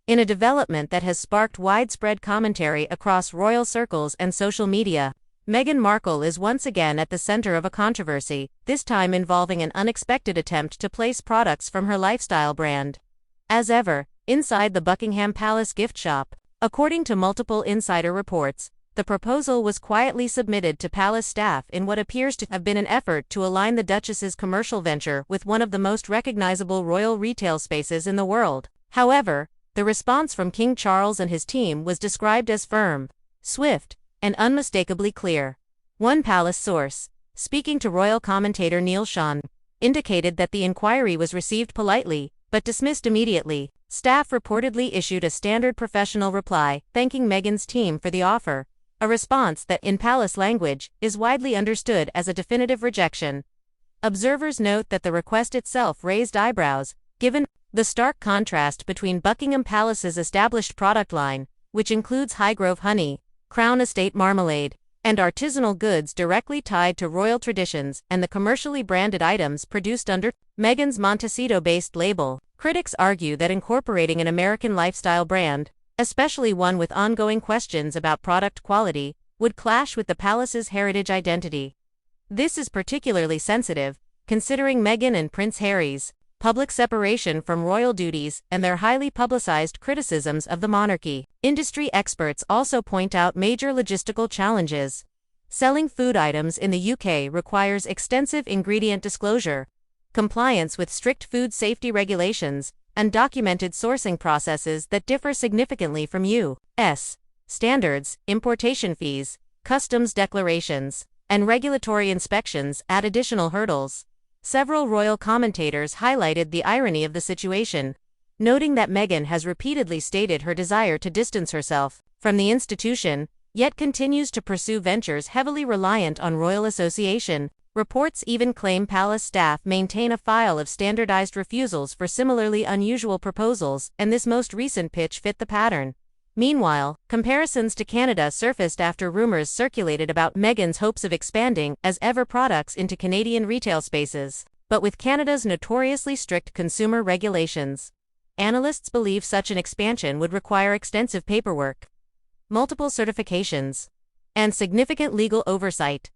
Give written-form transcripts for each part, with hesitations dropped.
In a development that has sparked widespread commentary across royal circles and social media, Meghan Markle is once again at the center of a controversy, this time involving an unexpected attempt to place products from her lifestyle brand. As ever, inside the Buckingham Palace gift shop, according to multiple insider reports, the proposal was quietly submitted to palace staff in what appears to have been an effort to align the Duchess's commercial venture with one of the most recognizable royal retail spaces in the world. However, the response from King Charles and his team was described as firm, swift, and unmistakably clear. One palace source, speaking to royal commentator Neil Sean, indicated that the inquiry was received politely, but dismissed immediately. Staff reportedly issued a standard professional reply, thanking Meghan's team for the offer, a response that, in palace language, is widely understood as a definitive rejection. Observers note that the request itself raised eyebrows, given the stark contrast between Buckingham Palace's established product line, which includes Highgrove honey, Crown Estate marmalade, and artisanal goods directly tied to royal traditions, and the commercially branded items produced under Meghan's Montecito-based label. Critics argue that incorporating an American lifestyle brand, especially one with ongoing questions about product quality, would clash with the palace's heritage identity. This is particularly sensitive, considering Meghan and Prince Harry's public separation from royal duties and their highly publicized criticisms of the monarchy. Industry experts also point out major logistical challenges. Selling food items in the UK requires extensive ingredient disclosure, compliance with strict food safety regulations, and documented sourcing processes that differ significantly from U.S. standards. Importation fees, customs declarations, and regulatory inspections add additional hurdles. Several royal commentators highlighted the irony of the situation, noting that Meghan has repeatedly stated her desire to distance herself from the institution, yet continues to pursue ventures heavily reliant on royal association. Reports even claim palace staff maintain a file of standardized refusals for similarly unusual proposals, and this most recent pitch fit the pattern. Meanwhile, comparisons to Canada surfaced after rumors circulated about Meghan's hopes of expanding as ever products into Canadian retail spaces. But with Canada's notoriously strict consumer regulations, analysts believe such an expansion would require extensive paperwork, multiple certifications, and significant legal oversight.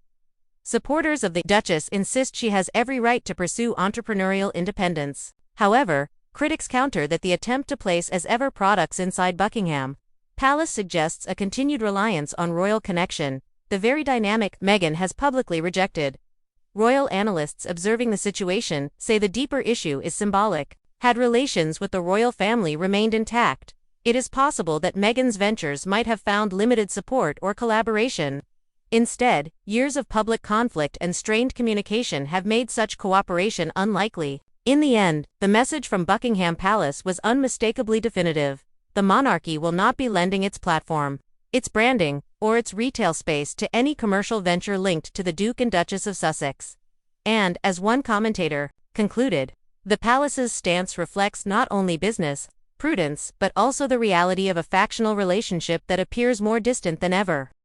Supporters of the Duchess insist she has every right to pursue entrepreneurial independence. However, critics counter that the attempt to place as ever products inside Buckingham Palace suggests a continued reliance on royal connection, the very dynamic Meghan has publicly rejected. Royal analysts observing the situation say the deeper issue is symbolic. Had relations with the royal family remained intact, it is possible that Meghan's ventures might have found limited support or collaboration. Instead, years of public conflict and strained communication have made such cooperation unlikely. In the end, the message from Buckingham Palace was unmistakably definitive. The monarchy will not be lending its platform, its branding, or its retail space to any commercial venture linked to the Duke and Duchess of Sussex. And, as one commentator concluded, the palace's stance reflects not only business prudence but also the reality of a factional relationship that appears more distant than ever.